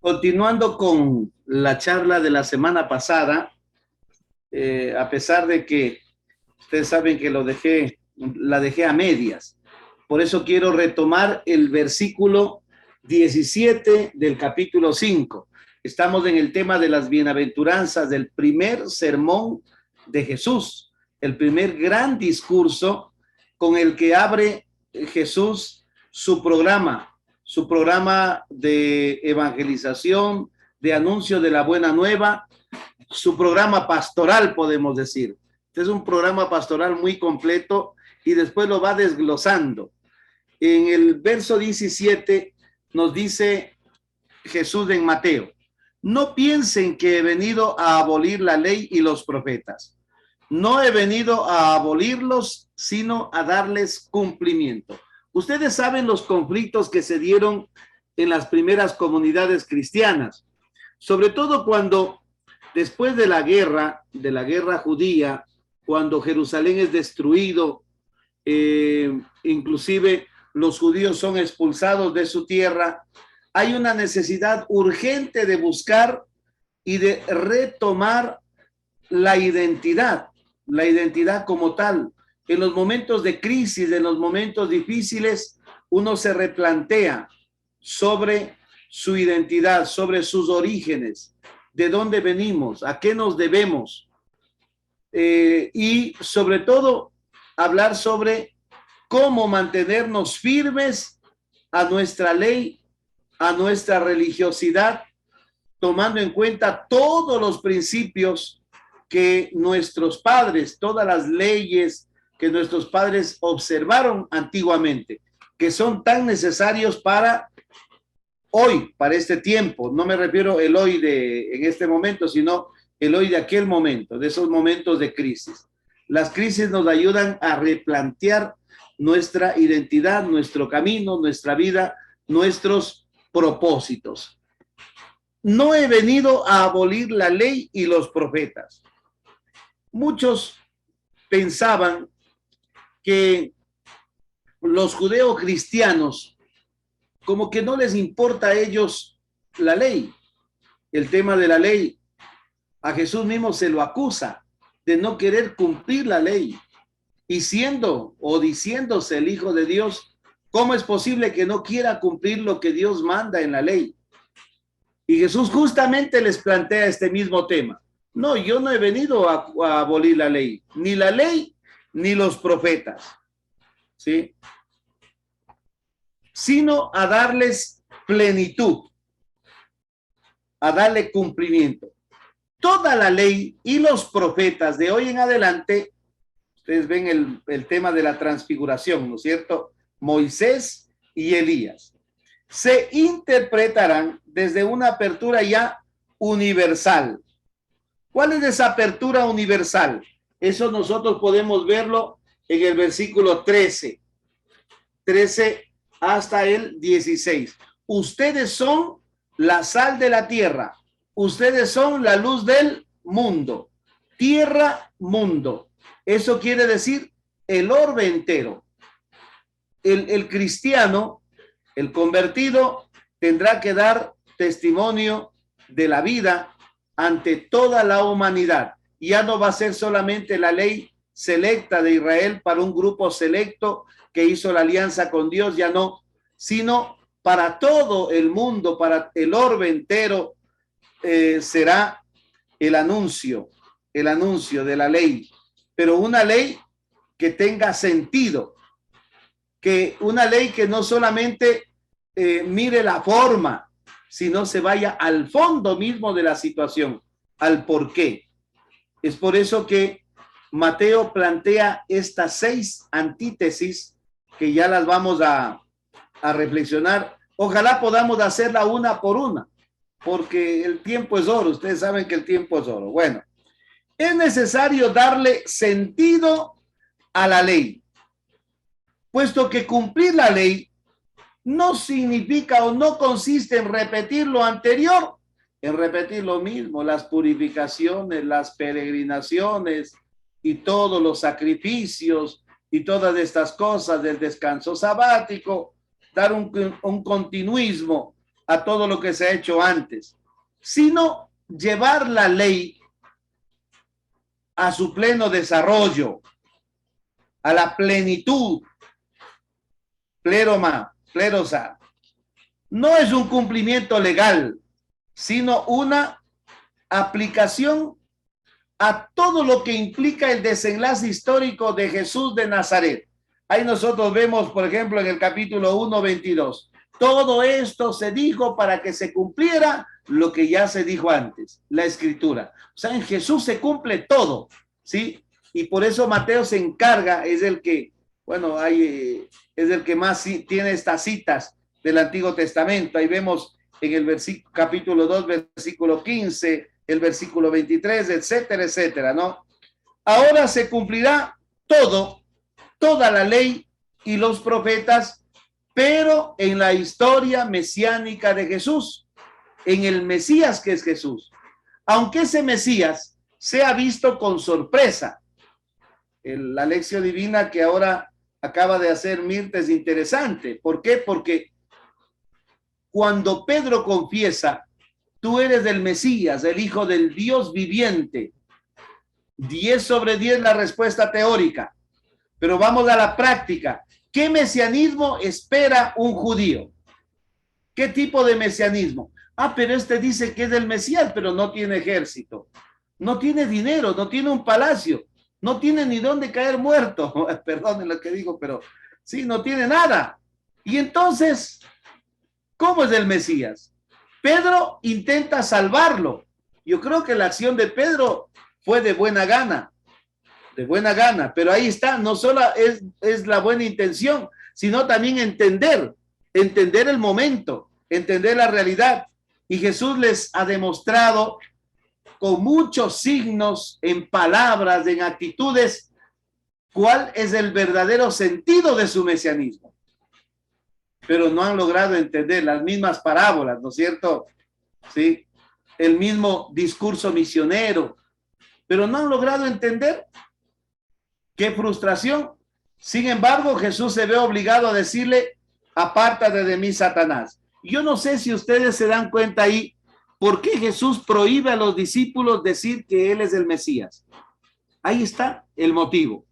Continuando con la charla de la semana pasada, a pesar de que ustedes saben que la dejé a medias. Por eso quiero retomar el versículo 17 del capítulo 5. Estamos en el tema de las bienaventuranzas, del primer sermón de Jesús, el primer gran discurso con el que abre Jesús su programa de evangelización, de anuncio de la buena nueva, su programa pastoral, podemos decir. Este es un programa pastoral muy completo y después lo va desglosando. En el verso 17 nos dice Jesús en Mateo: no piensen que he venido a abolir la ley y los profetas. No he venido a abolirlos, sino a darles cumplimiento. Ustedes saben los conflictos que se dieron en las primeras comunidades cristianas, sobre todo cuando después de la guerra judía, cuando Jerusalén es destruido, inclusive los judíos son expulsados de su tierra, hay una necesidad urgente de buscar y de retomar la identidad como tal. En los momentos de crisis, en los momentos difíciles, uno se replantea sobre su identidad, sobre sus orígenes, de dónde venimos, a qué nos debemos, y sobre todo hablar sobre cómo mantenernos firmes a nuestra ley, a nuestra religiosidad, tomando en cuenta todos los principios que nuestros padres, todas las leyes que nuestros padres observaron antiguamente, que son tan necesarios para hoy, para este tiempo. No me refiero el hoy en este momento, sino el hoy de aquel momento, de esos momentos de crisis. Las crisis nos ayudan a replantear nuestra identidad, nuestro camino, nuestra vida, nuestros propósitos. No he venido a abolir la ley y los profetas. Muchos pensaban que los judeocristianos, como que no les importa a ellos la ley, el tema de la ley. A Jesús mismo se lo acusa de no querer cumplir la ley. Y siendo o diciéndose el Hijo de Dios, ¿cómo es posible que no quiera cumplir lo que Dios manda en la ley? Y Jesús justamente les plantea este mismo tema. No, yo no he venido a abolir la ley ni los profetas, ¿sí? Sino a darles plenitud, a darle cumplimiento. Toda la ley y los profetas de hoy en adelante, ustedes ven el tema de la transfiguración, ¿no es cierto? Moisés y Elías se interpretarán desde una apertura ya universal. ¿Cuál es esa apertura universal? Eso nosotros podemos verlo en el versículo 13 hasta el 16. Ustedes son la sal de la tierra, ustedes son la luz del mundo. Tierra, mundo. Eso quiere decir el orbe entero. El cristiano, el convertido, tendrá que dar testimonio de la vida ante toda la humanidad. Ya no va a ser solamente la ley selecta de Israel para un grupo selecto que hizo la alianza con Dios, ya no, sino para todo el mundo, para el orbe entero, será el anuncio de la ley, pero una ley que tenga sentido, que una ley que no solamente mire la forma, sino se vaya al fondo mismo de la situación, al porqué. Es por eso que Mateo plantea estas 6 antítesis que ya las vamos a reflexionar. Ojalá podamos hacerla una por una, porque el tiempo es oro. Ustedes saben que el tiempo es oro. Bueno, es necesario darle sentido a la ley, puesto que cumplir la ley no significa o no consiste en repetir lo anterior, en repetir lo mismo, las purificaciones, las peregrinaciones y todos los sacrificios y todas estas cosas del descanso sabático, dar un continuismo, a todo lo que se ha hecho antes, sino llevar la ley a su pleno desarrollo, a la plenitud, pleroma, plerosa. No es un cumplimiento legal, sino una aplicación a todo lo que implica el desenlace histórico de Jesús de Nazaret. Ahí nosotros vemos, por ejemplo, en el capítulo 1:22, todo esto se dijo para que se cumpliera lo que ya se dijo antes, la escritura. O sea, en Jesús se cumple todo, ¿sí? Y por eso Mateo se encarga, es el que, bueno, es el que más tiene estas citas del Antiguo Testamento. Ahí vemos en el capítulo 2, versículo 15, el versículo 23, etcétera, etcétera, ¿no? Ahora se cumplirá todo, toda la ley y los profetas, pero en la historia mesiánica de Jesús, en el Mesías que es Jesús. Aunque ese Mesías sea visto con sorpresa, la lección divina que ahora acaba de hacer Mirta es interesante. ¿Por qué? Porque cuando Pedro confiesa, tú eres del Mesías, el Hijo del Dios viviente, 10/10 la respuesta teórica. Pero vamos a la práctica. ¿Qué mesianismo espera un judío? ¿Qué tipo de mesianismo? Pero este dice que es del Mesías, pero no tiene ejército, no tiene dinero, no tiene un palacio, no tiene ni dónde caer muerto. Perdonen lo que digo, pero sí, no tiene nada. Y entonces, ¿cómo es el Mesías? Pedro intenta salvarlo. Yo creo que la acción de Pedro fue de buena gana, pero ahí está, no solo es la buena intención, sino también entender el momento, entender la realidad. Y Jesús les ha demostrado con muchos signos, en palabras, en actitudes, cuál es el verdadero sentido de su mesianismo. Pero no han logrado entender las mismas parábolas, ¿no es cierto? Sí, el mismo discurso misionero, pero no han logrado entender. ¡Qué frustración! Sin embargo, Jesús se ve obligado a decirle, apártate de mí, Satanás. Yo no sé si ustedes se dan cuenta ahí, ¿por qué Jesús prohíbe a los discípulos decir que Él es el Mesías? Ahí está el motivo.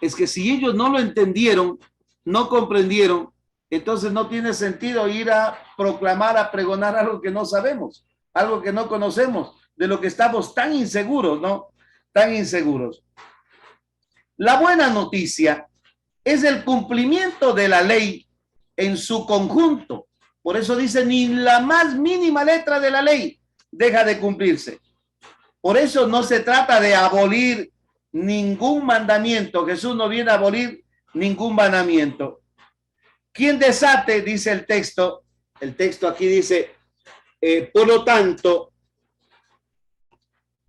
Es que si ellos no lo entendieron, no comprendieron, entonces no tiene sentido ir a proclamar, a pregonar algo que no sabemos, algo que no conocemos, de lo que estamos tan inseguros, ¿no? Tan inseguros. La buena noticia es el cumplimiento de la ley en su conjunto. Por eso dice, ni la más mínima letra de la ley deja de cumplirse. Por eso no se trata de abolir ningún mandamiento. Jesús no viene a abolir ningún mandamiento. Quien desate, dice el texto aquí dice, por lo tanto,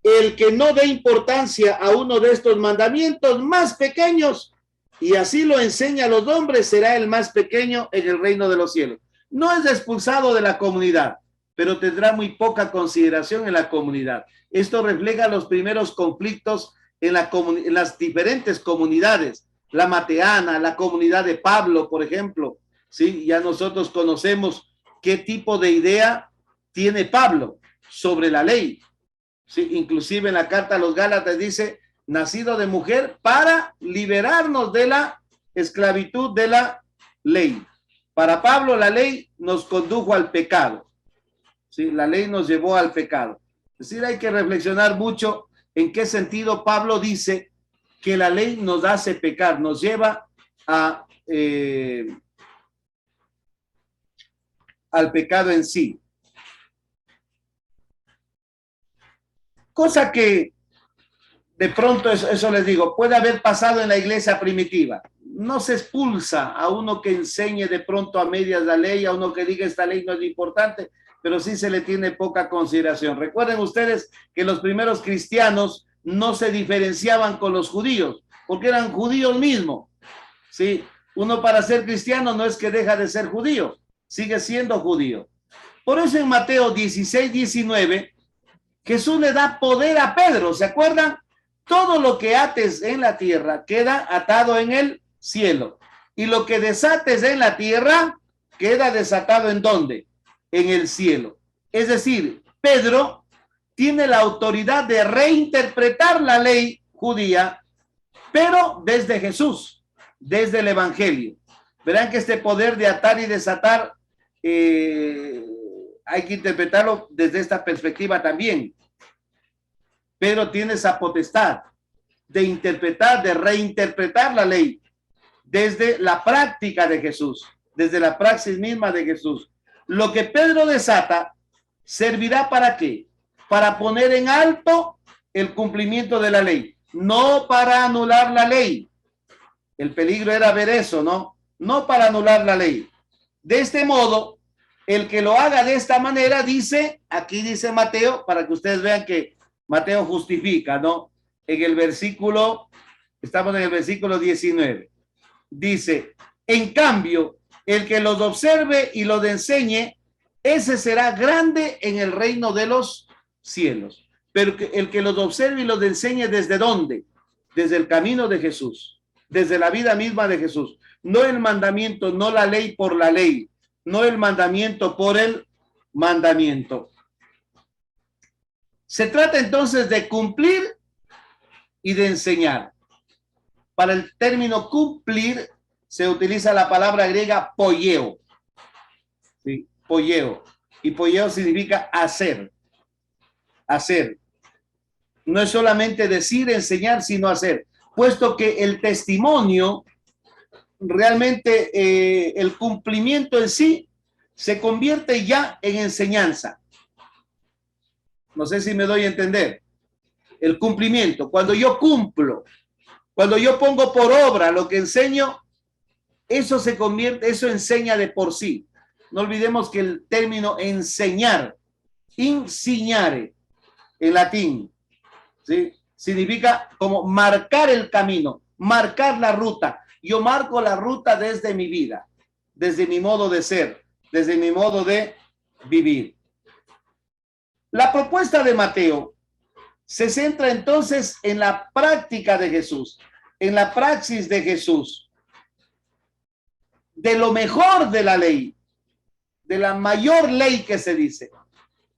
el que no dé importancia a uno de estos mandamientos más pequeños y así lo enseña a los hombres, será el más pequeño en el reino de los cielos. No es expulsado de la comunidad, pero tendrá muy poca consideración en la comunidad. Esto refleja los primeros conflictos en las diferentes comunidades, la mateana, la comunidad de Pablo, por ejemplo. ¿Sí? Ya nosotros conocemos qué tipo de idea tiene Pablo sobre la ley. Sí, inclusive en la carta a los Gálatas dice, nacido de mujer para liberarnos de la esclavitud de la ley. Para Pablo la ley nos condujo al pecado. Sí, la ley nos llevó al pecado. Es decir, hay que reflexionar mucho en qué sentido Pablo dice que la ley nos hace pecar, nos lleva al pecado en sí. Cosa que de pronto, eso les digo, puede haber pasado en la iglesia primitiva. No se expulsa a uno que enseñe de pronto a medias la ley, a uno que diga esta ley no es importante, pero sí se le tiene poca consideración. Recuerden ustedes que los primeros cristianos no se diferenciaban con los judíos, porque eran judíos mismos. ¿Sí? Uno para ser cristiano no es que deja de ser judío, sigue siendo judío. Por eso en Mateo 16:19, Jesús le da poder a Pedro, ¿se acuerdan? Todo lo que ates en la tierra queda atado en el cielo. Y lo que desates en la tierra queda desatado ¿en dónde? en el cielo. Es decir, Pedro tiene la autoridad de reinterpretar la ley judía, pero desde Jesús, desde el Evangelio. Verán que este poder de atar y desatar hay que interpretarlo desde esta perspectiva también. Pedro tiene esa potestad de interpretar, de reinterpretar la ley desde la práctica de Jesús, desde la praxis misma de Jesús. Lo que Pedro desata servirá ¿para qué? Para poner en alto el cumplimiento de la ley, no para anular la ley. El peligro era ver eso, ¿no? No para anular la ley. De este modo, el que lo haga de esta manera, dice, aquí dice Mateo, para que ustedes vean que Mateo justifica, ¿no? En el versículo, estamos en el versículo 19. Dice, en cambio, el que los observe y los enseñe, ese será grande en el reino de los cielos. Pero el que los observe y los enseñe, ¿desde dónde? Desde el camino de Jesús, desde la vida misma de Jesús. No el mandamiento, no la ley por la ley, no el mandamiento por el mandamiento. Se trata entonces de cumplir y de enseñar. Para el término cumplir se utiliza la palabra griega poieo. ¿Sí? Poieo. Y poieo significa hacer. Hacer. No es solamente decir, enseñar, sino hacer. Puesto que el testimonio, realmente el cumplimiento en sí, se convierte ya en enseñanza. No sé si me doy a entender. El cumplimiento, cuando yo cumplo, cuando yo pongo por obra lo que enseño, eso se convierte, eso enseña de por sí. No olvidemos que el término enseñar, insignare, en latín, ¿sí? Significa como marcar el camino, marcar la ruta. Yo marco la ruta desde mi vida, desde mi modo de ser, desde mi modo de vivir. La propuesta de Mateo se centra entonces en la práctica de Jesús, en la praxis de Jesús, de lo mejor de la ley, de la mayor ley que se dice.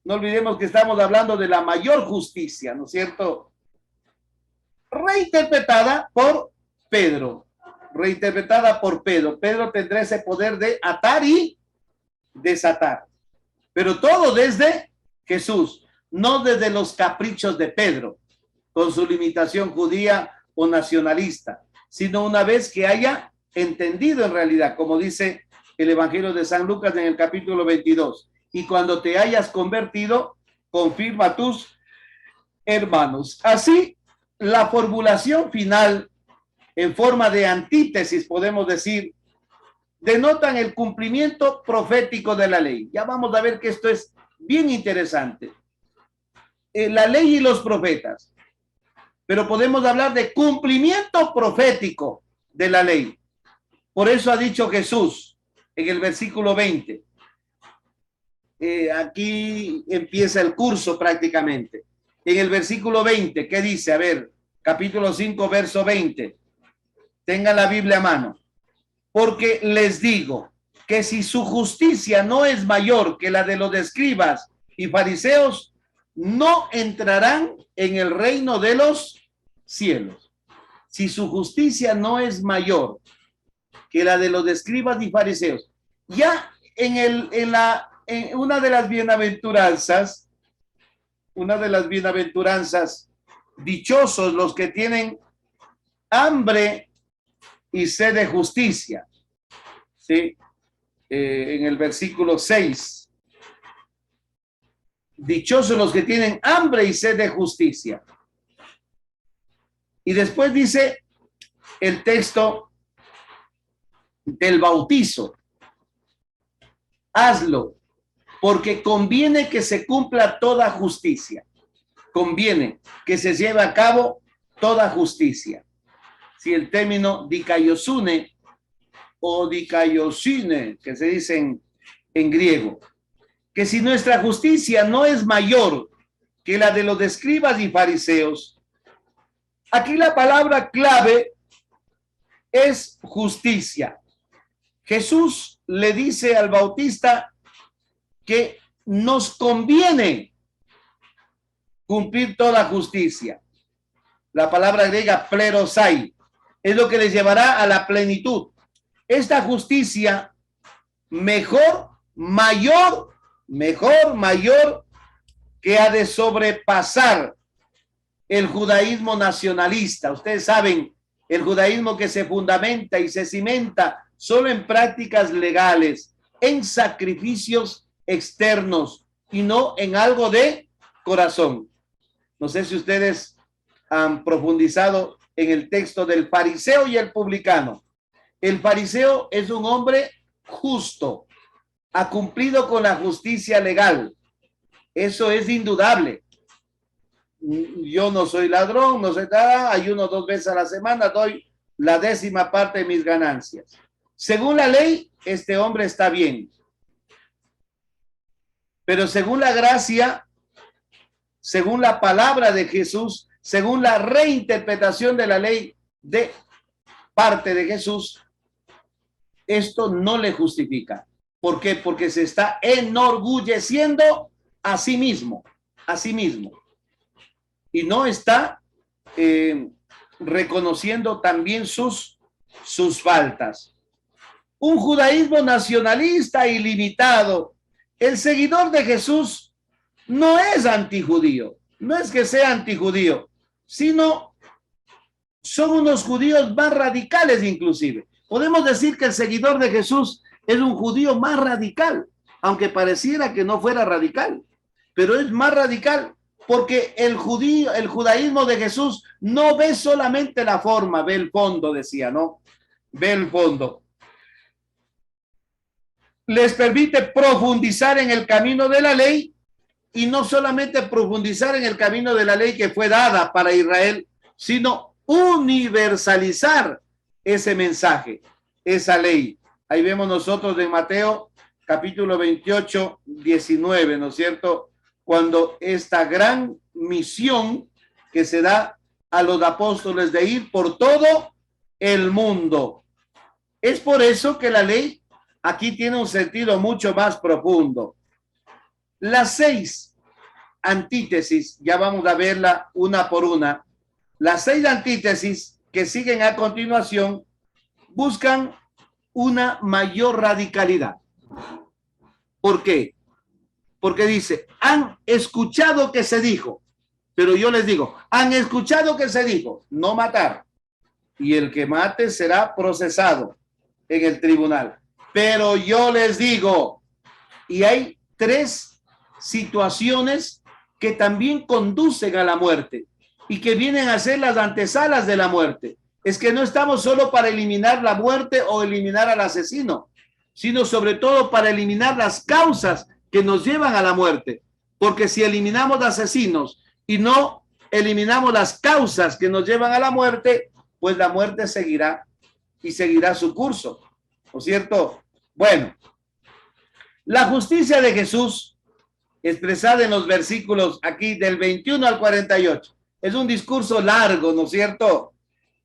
No olvidemos que estamos hablando de la mayor justicia, ¿no es cierto? Reinterpretada por Pedro, reinterpretada por Pedro. Pedro tendrá ese poder de atar y desatar, pero todo desde Jesús, no desde los caprichos de Pedro, con su limitación judía o nacionalista, sino una vez que haya entendido en realidad, como dice el Evangelio de San Lucas en el capítulo 22, y cuando te hayas convertido, confirma a tus hermanos. Así, la formulación final, en forma de antítesis, podemos decir, denotan el cumplimiento profético de la ley. Ya vamos a ver que esto es bien interesante. La ley y los profetas. Pero podemos hablar de cumplimiento profético de la ley. Por eso ha dicho Jesús en el versículo 20. Aquí empieza el curso prácticamente. En el versículo 20, ¿qué dice? A ver, capítulo 5, verso 20. Tengan la Biblia a mano. Porque les digo que si su justicia no es mayor que la de los escribas y fariseos, no entrarán en el reino de los cielos. Si su justicia no es mayor que la de los escribas y fariseos. Ya en una de las bienaventuranzas, dichosos los que tienen hambre y sed de justicia, ¿sí? En el versículo 6, dichosos los que tienen hambre y sed de justicia. Y después dice el texto del bautizo: hazlo, porque conviene que se cumpla toda justicia. Conviene que se lleve a cabo toda justicia. Si el término dikaiosune o dikaiosine, que se dice en griego, que si nuestra justicia no es mayor que la de los escribas y fariseos, aquí la palabra clave es justicia. Jesús le dice al Bautista que nos conviene cumplir toda justicia. La palabra griega plerosai es lo que les llevará a la plenitud. Esta justicia mejor, mayor, que ha de sobrepasar el judaísmo nacionalista. Ustedes saben, el judaísmo que se fundamenta y se cimenta solo en prácticas legales, en sacrificios externos y no en algo de corazón. No sé si ustedes han profundizado en el texto del fariseo y el publicano. El fariseo es un hombre justo, ha cumplido con la justicia legal. Eso es indudable. Yo no soy ladrón, no sé nada, ayuno 2 veces a la semana, doy la 10ª parte de mis ganancias. Según la ley, este hombre está bien. Pero según la gracia, según la palabra de Jesús, según la reinterpretación de la ley de parte de Jesús, esto no le justifica. ¿Por qué? Porque se está enorgulleciendo a sí mismo, y no está reconociendo también sus faltas. Un judaísmo nacionalista ilimitado. El seguidor de Jesús no es antijudío, no es que sea antijudío, sino son unos judíos más radicales inclusive. Podemos decir que el seguidor de Jesús es un judío más radical, aunque pareciera que no fuera radical, pero es más radical porque el judaísmo de Jesús no ve solamente la forma, ve el fondo, decía, ¿no? Ve el fondo. Les permite profundizar en el camino de la ley y no solamente profundizar en el camino de la ley que fue dada para Israel, sino universalizar ese mensaje, esa ley. Ahí vemos nosotros en Mateo capítulo 28, 19, ¿no es cierto? Cuando esta gran misión que se da a los apóstoles de ir por todo el mundo. Es por eso que la ley aquí tiene un sentido mucho más profundo. Las 6 antítesis, ya vamos a verla una por una. Las 6 antítesis que siguen a continuación buscan una mayor radicalidad. ¿Por qué? Porque dice, han escuchado que se dijo, pero yo les digo, han escuchado que se dijo, no matar, y el que mate será procesado en el tribunal. Pero yo les digo, y hay 3 situaciones que también conducen a la muerte y que vienen a ser las antesalas de la muerte. Es que no estamos solo para eliminar la muerte o eliminar al asesino, sino sobre todo para eliminar las causas que nos llevan a la muerte. Porque si eliminamos asesinos y no eliminamos las causas que nos llevan a la muerte, pues la muerte seguirá y seguirá su curso, ¿no es cierto? Bueno, la justicia de Jesús, expresada en los versículos aquí del 21 al 48, es un discurso largo, ¿no es cierto?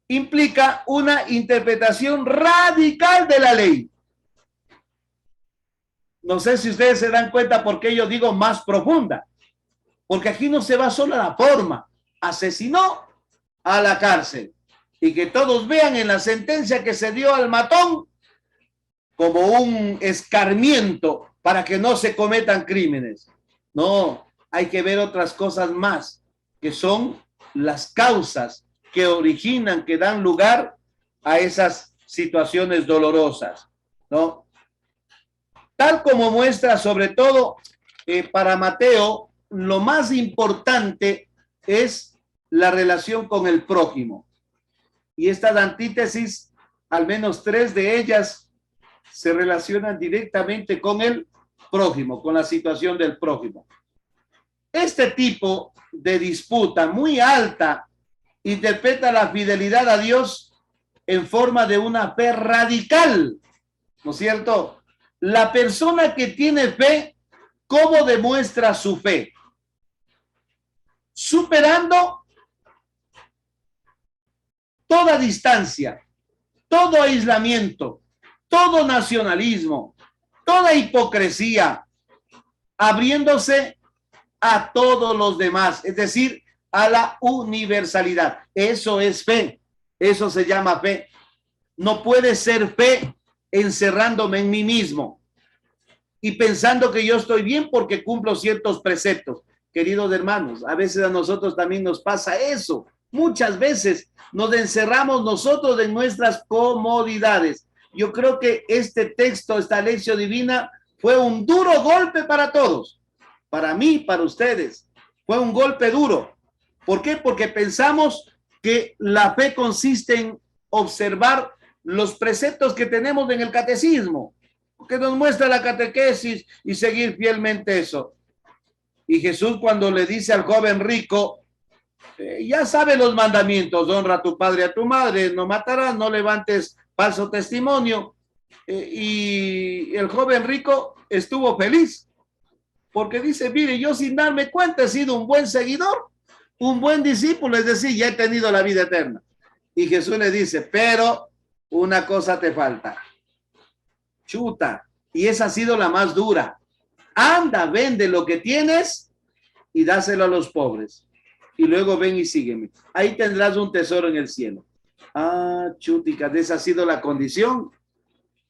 Implica una interpretación radical de la ley. No sé si ustedes se dan cuenta por qué yo digo más profunda, porque aquí no se va solo a la forma, asesinó a la cárcel, y que todos vean en la sentencia que se dio al matón como un escarmiento para que no se cometan crímenes. No, hay que ver otras cosas más, que son las causas que originan, que dan lugar a esas situaciones dolorosas, ¿no? Tal como muestra sobre todo para Mateo, lo más importante es la relación con el prójimo. Y estas antítesis, al menos 3 de ellas, se relacionan directamente con el prójimo, con la situación del prójimo. Este tipo de disputa muy alta interpreta la fidelidad a Dios en forma de una fe radical, ¿no es cierto? La persona que tiene fe, ¿cómo demuestra su fe? Superando toda distancia, todo aislamiento, todo nacionalismo, toda hipocresía, abriéndose a todos los demás, es decir, a la universalidad. Eso es fe, eso se llama fe. No puede ser fe encerrándome en mí mismo y pensando que yo estoy bien porque cumplo ciertos preceptos. Queridos hermanos, a veces a nosotros también nos pasa eso. Muchas veces nos encerramos nosotros en nuestras comodidades. Yo creo que este texto, esta lección divina, fue un duro golpe para todos. Para mí, para ustedes. Fue un golpe duro. ¿Por qué? Porque pensamos que la fe consiste en observar los preceptos que tenemos en el catecismo, que nos muestra la catequesis y seguir fielmente eso. Y Jesús, cuando le dice al joven rico, ya sabe los mandamientos: honra a tu padre y a tu madre, no matarás, no levantes falso testimonio. Y el joven rico estuvo feliz, porque dice: mire, yo sin darme cuenta he sido un buen seguidor, un buen discípulo, es decir, ya he tenido la vida eterna. Y Jesús le dice: pero una cosa te falta. Chuta, y esa ha sido la más dura. Anda, vende lo que tienes y dáselo a los pobres. Y luego ven y sígueme. Ahí tendrás un tesoro en el cielo. Ah, chutica, esa ha sido la condición.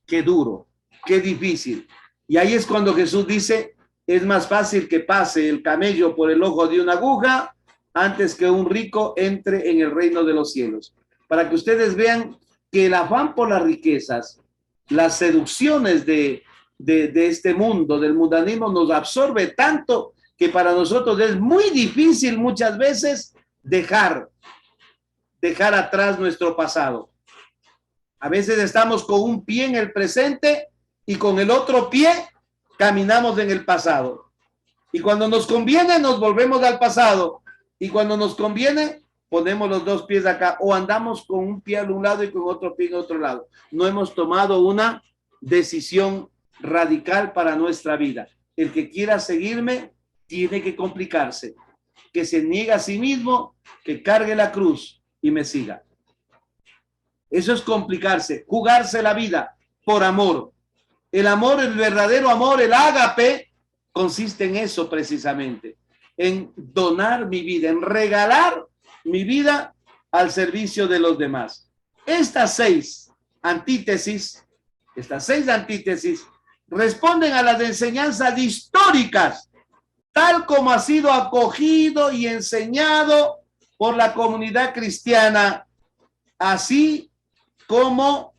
Qué duro, qué difícil. Y ahí es cuando Jesús dice: es más fácil que pase el camello por el ojo de una aguja antes que un rico entre en el reino de los cielos. Para que ustedes vean que el afán por las riquezas, las seducciones de este mundo, del mundanismo, nos absorbe tanto que para nosotros es muy difícil muchas veces dejar atrás nuestro pasado. A veces estamos con un pie en el presente y con el otro pie caminamos en el pasado. Y cuando nos conviene nos volvemos al pasado, y cuando nos conviene ponemos los dos pies acá, o andamos con un pie a un lado y con otro pie en otro lado. No hemos tomado una decisión radical para nuestra vida. El que quiera seguirme tiene que complicarse, que se niegue a sí mismo, que cargue la cruz y me siga. Eso es complicarse, jugarse la vida por amor. El amor, el verdadero amor, el ágape, consiste en eso precisamente, en donar mi vida, en regalar mi vida al servicio de los demás. Estas seis antítesis responden a las enseñanzas históricas, tal como ha sido acogido y enseñado por la comunidad cristiana, así como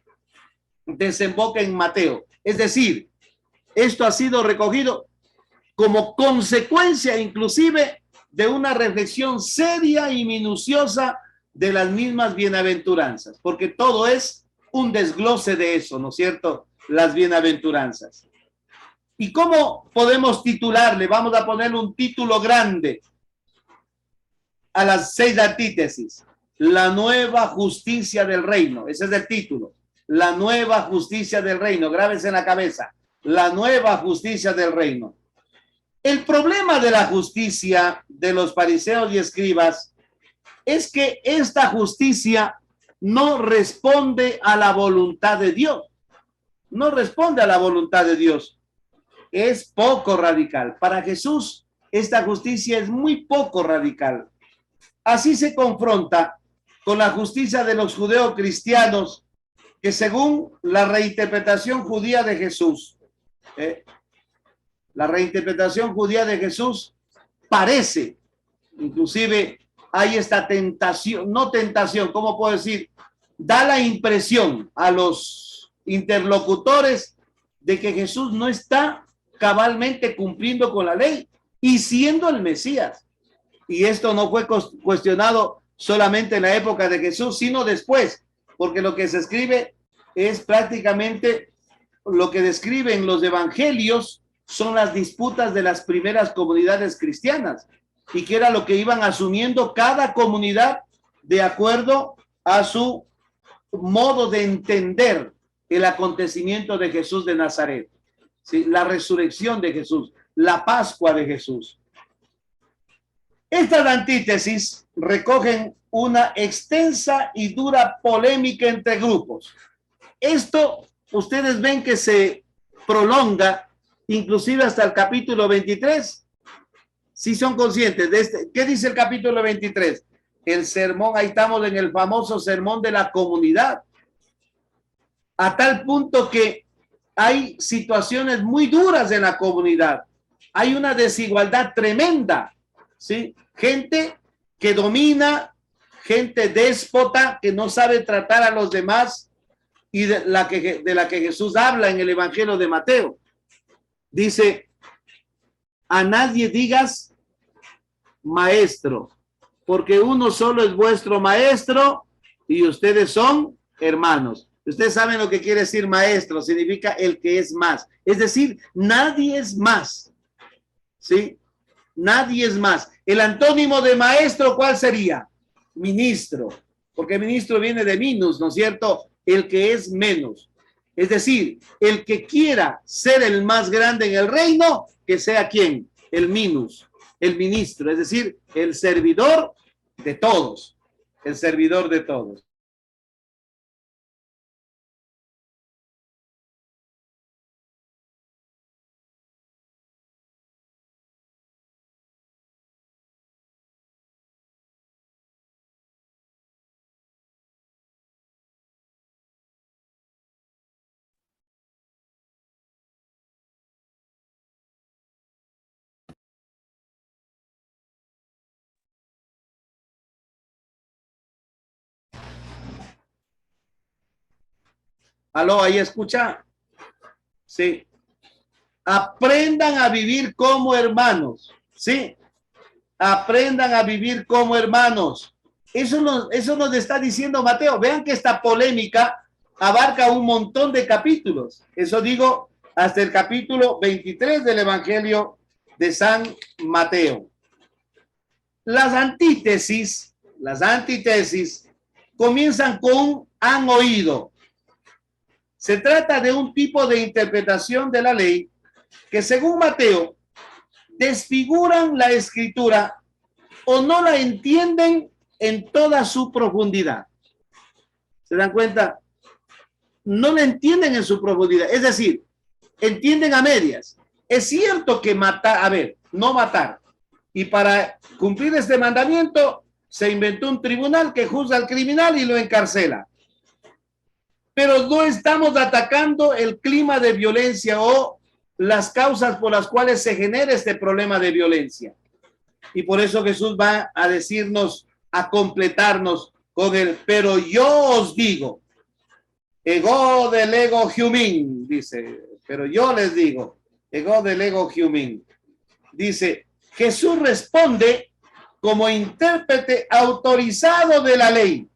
desemboca en Mateo. Es decir, esto ha sido recogido como consecuencia inclusive de una reflexión seria y minuciosa de las mismas bienaventuranzas, porque todo es un desglose de eso, ¿no es cierto? Las bienaventuranzas. ¿Y cómo podemos titularle? Vamos a ponerle un título grande a las seis antítesis: la nueva justicia del reino. Ese es el título. La nueva justicia del reino. Grábese en la cabeza. La nueva justicia del reino. El problema de la justicia de los fariseos y escribas es que esta justicia no responde a la voluntad de Dios. No responde a la voluntad de Dios. Es poco radical. Para Jesús, esta justicia es muy poco radical. Así se confronta con la justicia de los judeocristianos, que según la reinterpretación judía de Jesús, parece, inclusive hay esta tentación, no tentación, ¿cómo puedo decir? Da la impresión a los interlocutores de que Jesús no está cabalmente cumpliendo con la ley y siendo el Mesías. Y esto no fue cuestionado solamente en la época de Jesús, sino después, porque lo que se escribe es prácticamente lo que describen los evangelios, son las disputas de las primeras comunidades cristianas, y que era lo que iban asumiendo cada comunidad de acuerdo a su modo de entender el acontecimiento de Jesús de Nazaret, ¿sí? La resurrección de Jesús, la Pascua de Jesús. Estas antítesis recogen una extensa y dura polémica entre grupos. Esto ustedes ven que se prolonga inclusive hasta el capítulo 23. Si son conscientes de este. ¿Qué dice el capítulo 23? El sermón, ahí estamos en el famoso sermón de la comunidad. A tal punto que hay situaciones muy duras en la comunidad. Hay una desigualdad tremenda, ¿sí? Gente que domina, gente déspota que no sabe tratar a los demás y de la que Jesús habla en el Evangelio de Mateo. Dice, a nadie digas maestro, porque uno solo es vuestro maestro y ustedes son hermanos. Ustedes saben lo que quiere decir maestro, significa el que es más. Es decir, nadie es más. ¿Sí? Nadie es más. El antónimo de maestro, ¿cuál sería? Ministro, porque ministro viene de minus, ¿no es cierto? El que es menos. Es decir, el que quiera ser el más grande en el reino, que sea ¿quién? El minus, el ministro, es decir, el servidor de todos, el servidor de todos. ¿Aló? ¿Ahí escucha? Sí. Aprendan a vivir como hermanos, ¿sí? Aprendan a vivir como hermanos. Eso nos está diciendo Mateo. Vean que esta polémica abarca un montón de capítulos. Eso digo, hasta el capítulo 23 del Evangelio de San Mateo. Las antítesis comienzan con han oído. Se trata de un tipo de interpretación de la ley que, según Mateo, desfiguran la escritura o no la entienden en toda su profundidad. ¿Se dan cuenta? No la entienden en su profundidad. Es decir, entienden a medias. Es cierto que matar, no matar. Y para cumplir este mandamiento se inventó un tribunal que juzga al criminal y lo encarcela. Pero no estamos atacando el clima de violencia o las causas por las cuales se genera este problema de violencia. Y por eso Jesús va a decirnos, a completarnos con el, pero yo os digo, ego del ego humin, dice, pero yo les digo, ego del ego humin. Dice, Jesús responde como intérprete autorizado de la ley,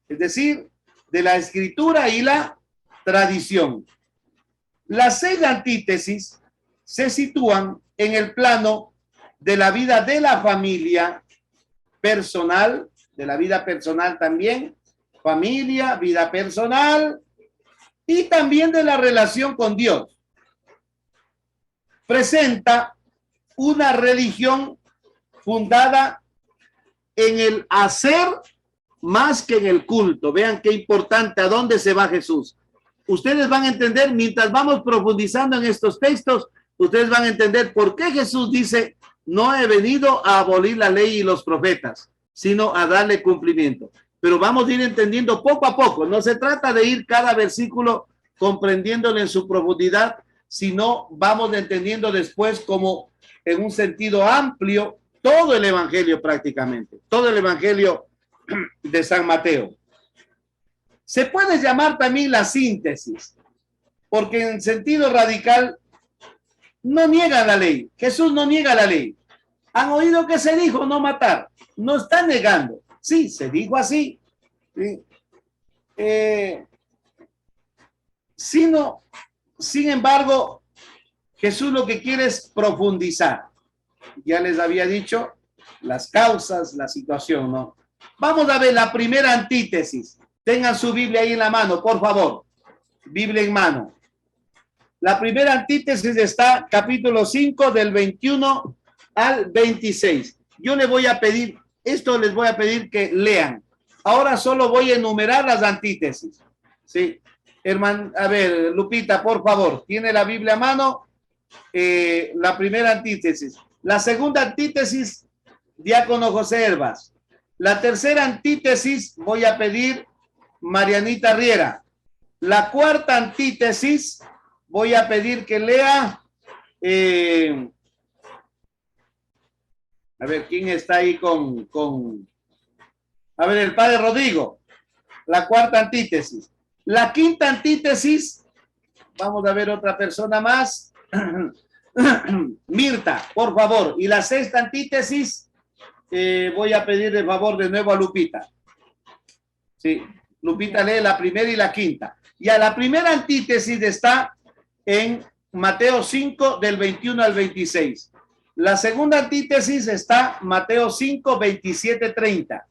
es decir, de la escritura y la tradición. Las 6 antítesis se sitúan en el plano de la vida de la familia personal, de la vida personal también, familia, vida personal y también de la relación con Dios. Presenta una religión fundada en el hacer más que en el culto. Vean qué importante, a dónde se va Jesús. Ustedes van a entender, mientras vamos profundizando en estos textos, ustedes van a entender por qué Jesús dice, no he venido a abolir la ley y los profetas, sino a darle cumplimiento. Pero vamos a ir entendiendo poco a poco. No se trata de ir cada versículo comprendiéndolo en su profundidad, sino vamos entendiendo después como en un sentido amplio todo el evangelio prácticamente, todo el evangelio de San Mateo. Se puede llamar también la síntesis, porque en sentido radical no niega la ley. Jesús no niega la ley. Han oído que se dijo no matar. No está negando. Sí, se dijo así. ¿Sí? Sin embargo, Jesús lo que quiere es profundizar. Ya les había dicho las causas, la situación, ¿no? Vamos a ver la primera antítesis. Tengan su Biblia ahí en la mano, por favor. Biblia en mano. La primera antítesis está capítulo 5 del 21 al 26. Yo les voy a pedir, esto les voy a pedir que lean. Ahora solo voy a enumerar las antítesis. Sí. Hermano, a ver, Lupita, por favor, ¿tiene la Biblia a mano? la primera antítesis. La segunda antítesis, diácono José Herbas. La tercera antítesis, voy a pedir Marianita Riera. La cuarta antítesis, voy a pedir que lea. A ver, ¿quién está ahí a ver, el padre Rodrigo. La cuarta antítesis. La quinta antítesis, vamos a ver otra persona más. Mirta, por favor. Y la sexta antítesis, voy a pedir de favor de nuevo a Lupita. Sí, Lupita lee la primera y la quinta. Y a la primera antítesis está en Mateo 5, del 21 al 26. La segunda antítesis está Mateo 5, 27, 30.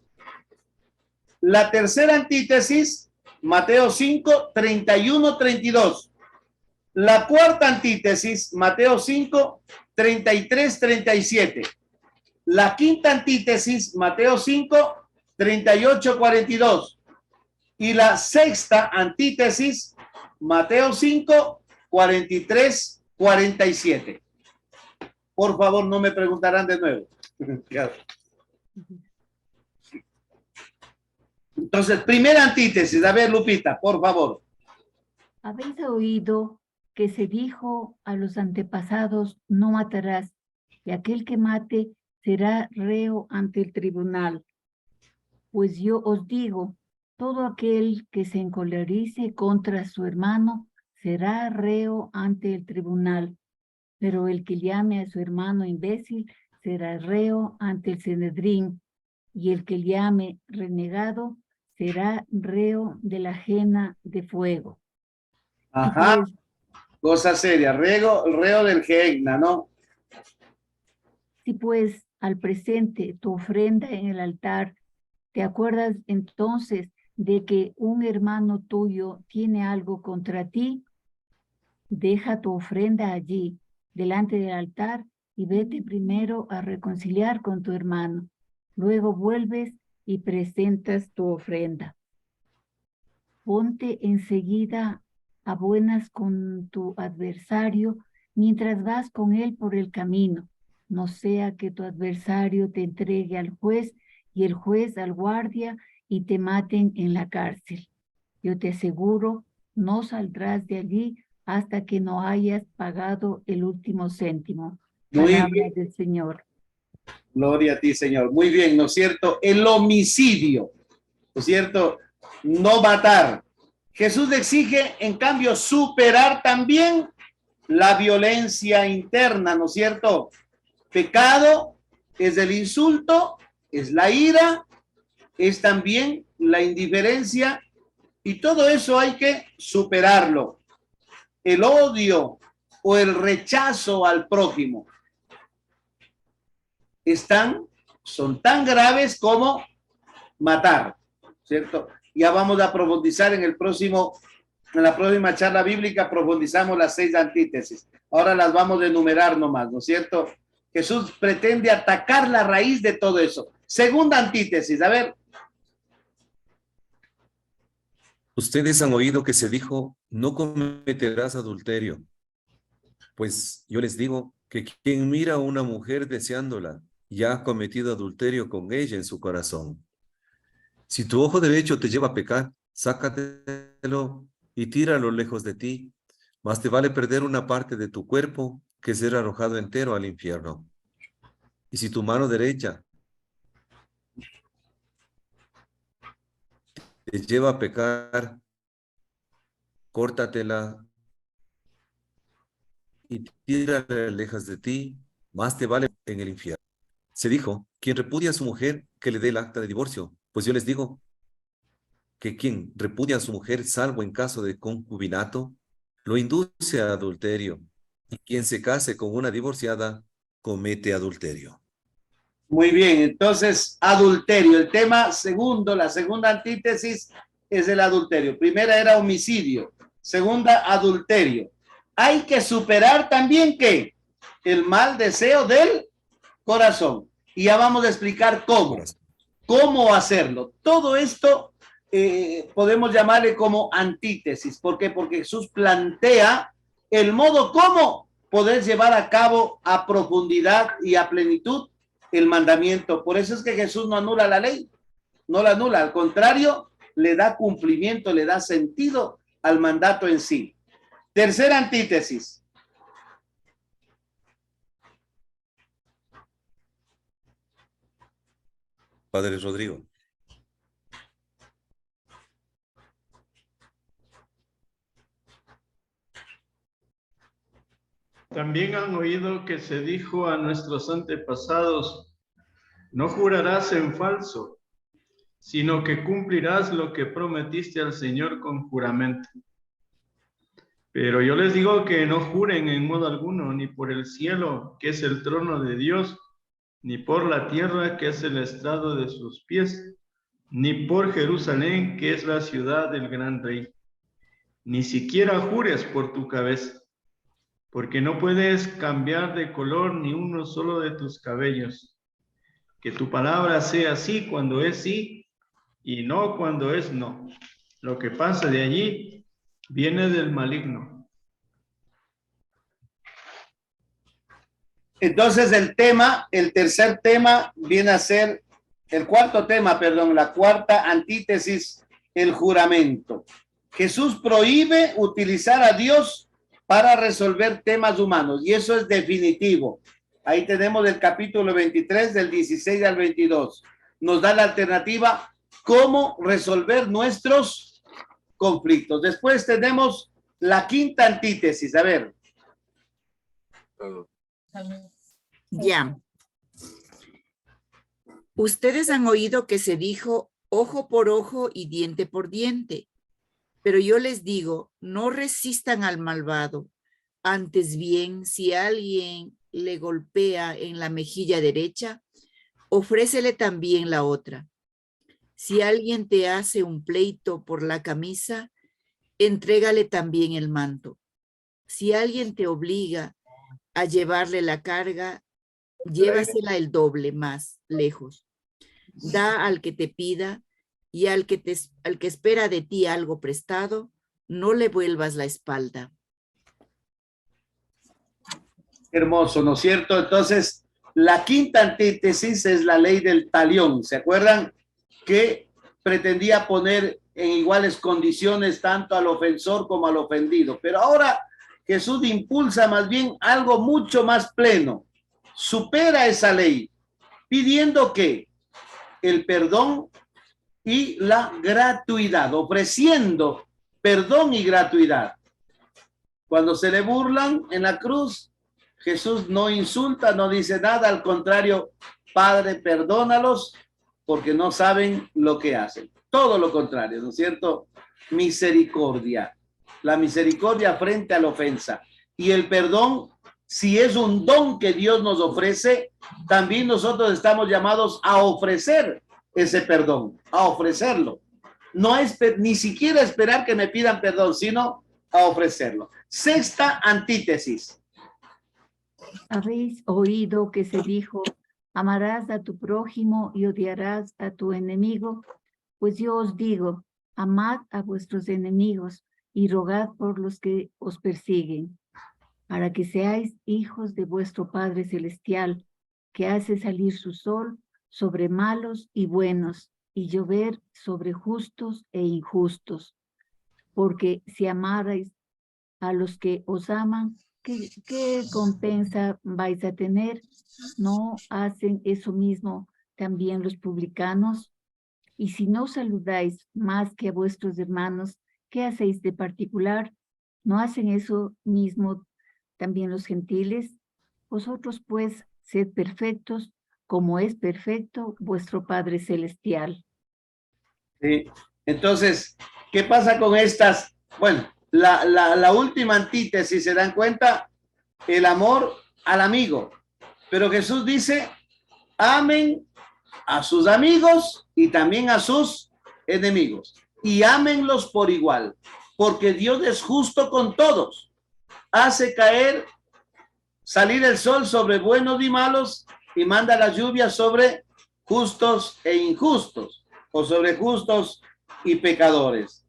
La tercera antítesis, Mateo 5, 31, 32. La cuarta antítesis, Mateo 5, 33, 37. La quinta antítesis, Mateo 5, 38, 42. Y la sexta antítesis, Mateo 5, 43, 47. Por favor, no me preguntarán de nuevo. Entonces, primera antítesis. A ver, Lupita, por favor. Habéis oído que se dijo a los antepasados, no matarás, y aquel que mate será reo ante el tribunal. Pues yo os digo, todo aquel que se encolerice contra su hermano será reo ante el tribunal, pero el que llame a su hermano imbécil será reo ante el Sanedrín, y el que llame renegado será reo de la ajena de fuego. Ajá, Pues, cosa seria, reo del Gehenna, ¿no? si pues al presente tu ofrenda en el altar, ¿te acuerdas entonces de que un hermano tuyo tiene algo contra ti? Deja tu ofrenda allí, delante del altar, y vete primero a reconciliar con tu hermano. Luego vuelves y presentas tu ofrenda. Ponte enseguida a buenas con tu adversario mientras vas con él por el camino. No sea que tu adversario te entregue al juez y el juez al guardia y te maten en la cárcel. Yo te aseguro, no saldrás de allí hasta que no hayas pagado el último céntimo. Muy Palabra bien. del Señor. Gloria a ti, Señor. Muy bien, ¿no es cierto? El homicidio, ¿no es cierto? No matar. Jesús exige, en cambio, superar también la violencia interna, ¿no es cierto? Pecado es el insulto, es la ira, es también la indiferencia, y todo eso hay que superarlo. El odio o el rechazo al prójimo son tan graves como matar, ¿cierto? Ya vamos a profundizar en la próxima charla bíblica, profundizamos las 6 antítesis. Ahora las vamos a enumerar nomás, ¿no es cierto? Jesús pretende atacar la raíz de todo eso. Segunda antítesis, a ver. Ustedes han oído que se dijo, no cometerás adulterio. Pues yo les digo que quien mira a una mujer deseándola, ya ha cometido adulterio con ella en su corazón. Si tu ojo derecho te lleva a pecar, sácatelo y tíralo lejos de ti. Más te vale perder una parte de tu cuerpo que ser arrojado entero al infierno. Y si tu mano derecha te lleva a pecar, córtatela y tírala lejos de ti, más te vale en el infierno. Se dijo, quien repudia a su mujer, que le dé el acta de divorcio. Pues yo les digo que quien repudia a su mujer, salvo en caso de concubinato, lo induce a adulterio. Y quien se case con una divorciada, comete adulterio. Muy bien, entonces, adulterio. El tema segundo, la segunda antítesis es el adulterio. Primera era homicidio. Segunda, adulterio. Hay que superar también, ¿qué? El mal deseo del corazón. Y ya vamos a explicar cómo hacerlo. Todo esto podemos llamarle como antítesis. ¿Por qué? Porque Jesús plantea el modo como poder llevar a cabo a profundidad y a plenitud el mandamiento. Por eso es que Jesús no anula la ley, no la anula, al contrario, le da cumplimiento, le da sentido al mandato en sí. Tercera antítesis. Padre Rodrigo. También han oído que se dijo a nuestros antepasados, no jurarás en falso, sino que cumplirás lo que prometiste al Señor con juramento. Pero yo les digo que no juren en modo alguno, ni por el cielo, que es el trono de Dios, ni por la tierra, que es el estrado de sus pies, ni por Jerusalén, que es la ciudad del gran rey. Ni siquiera jures por tu cabeza, porque no puedes cambiar de color ni uno solo de tus cabellos. Que tu palabra sea sí cuando es sí y no cuando es no. Lo que pasa de allí viene del maligno. Entonces el tercer tema viene a ser, el cuarto tema, perdón, la cuarta antítesis, el juramento. Jesús prohíbe utilizar a Dios para resolver temas humanos, y eso es definitivo. Ahí tenemos el capítulo 23, del 16 al 22. Nos da la alternativa, cómo resolver nuestros conflictos. Después tenemos la quinta antítesis. A ver. Ya. Ustedes han oído que se dijo ojo por ojo y diente por diente. Pero yo les digo, no resistan al malvado. Antes bien, si alguien le golpea en la mejilla derecha, ofrécele también la otra. Si alguien te hace un pleito por la camisa, entrégale también el manto. Si alguien te obliga a llevarle la carga, llévasela el doble más lejos. Da al que te pida, y al que espera de ti algo prestado, no le vuelvas la espalda. Hermoso, ¿no es cierto? Entonces, la quinta antítesis es la ley del talión. ¿Se acuerdan? Que pretendía poner en iguales condiciones tanto al ofensor como al ofendido. Pero ahora Jesús impulsa más bien algo mucho más pleno. Supera esa ley, pidiendo que el perdón y la gratuidad, ofreciendo perdón y gratuidad. Cuando se le burlan en la cruz, Jesús no insulta, no dice nada, al contrario, Padre, perdónalos porque no saben lo que hacen. Todo lo contrario, ¿no es cierto? Misericordia. La misericordia frente a la ofensa. Y el perdón, si es un don que Dios nos ofrece, también nosotros estamos llamados a ofrecer ese perdón, a ofrecerlo. No es ni siquiera esperar que me pidan perdón, sino a ofrecerlo. Sexta antítesis. Habéis oído que se dijo, amarás a tu prójimo y odiarás a tu enemigo. Pues yo os digo, amad a vuestros enemigos y rogad por los que os persiguen, para que seáis hijos de vuestro Padre Celestial, que hace salir su sol sobre malos y buenos, y llover sobre justos e injustos. Porque si amarais a los que os aman, ¿qué compensa vais a tener? ¿No hacen eso mismo también los publicanos? Y si no saludáis más que a vuestros hermanos, ¿qué hacéis de particular? ¿No hacen eso mismo también los gentiles? Vosotros pues sed perfectos, como es perfecto vuestro Padre Celestial. Sí. Entonces, ¿qué pasa con estas? Bueno, la última antítesis, ¿se dan cuenta? El amor al amigo. Pero Jesús dice, amen a sus amigos y también a sus enemigos. Y ámenlos por igual, porque Dios es justo con todos. Hace salir el sol sobre buenos y malos y manda las lluvias sobre justos e injustos, o sobre justos y pecadores.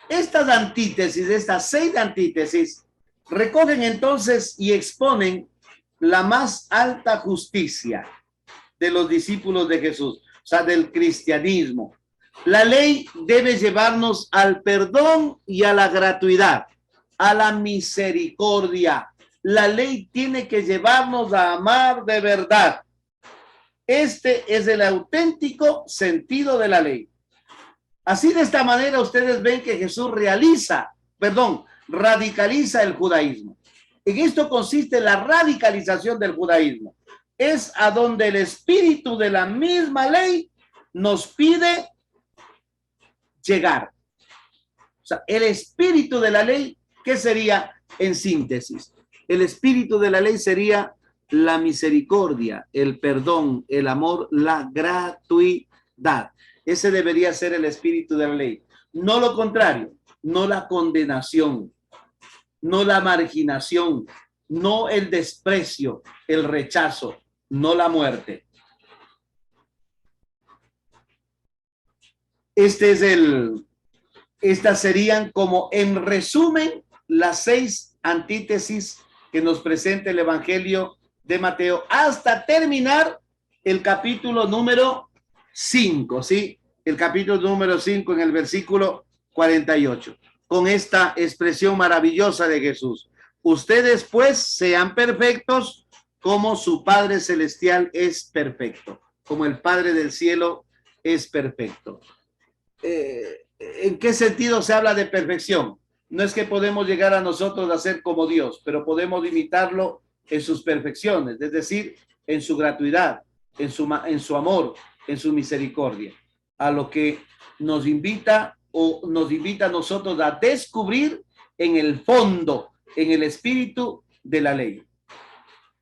Estas antítesis, estas 6 antítesis, recogen entonces y exponen la más alta justicia de los discípulos de Jesús, o sea, del cristianismo. La ley debe llevarnos al perdón y a la gratuidad, a la misericordia. La ley tiene que llevarnos a amar de verdad. Este es el auténtico sentido de la ley. Así, de esta manera, ustedes ven que Jesús radicaliza el judaísmo. En esto consiste la radicalización del judaísmo. Es a donde el espíritu de la misma ley nos pide llegar. O sea, el espíritu de la ley, ¿qué sería en síntesis? El espíritu de la ley sería la misericordia, el perdón, el amor, la gratuidad. Ese debería ser el espíritu de la ley. No lo contrario, no la condenación, no la marginación, no el desprecio, el rechazo, no la muerte. Estas serían, como en resumen, las 6 antítesis que nos presenta el Evangelio de Mateo hasta terminar el capítulo número 5, ¿sí? El capítulo número 5 en el versículo 48, con esta expresión maravillosa de Jesús. Ustedes pues sean perfectos como su Padre Celestial es perfecto, como el Padre del cielo es perfecto. ¿En qué sentido se habla de perfección? No es que podemos llegar a nosotros a ser como Dios, pero podemos imitarlo en sus perfecciones, es decir, en su gratuidad, en su amor, en su misericordia, a lo que nos invita a nosotros a descubrir en el fondo, en el espíritu de la ley.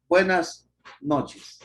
Buenas noches.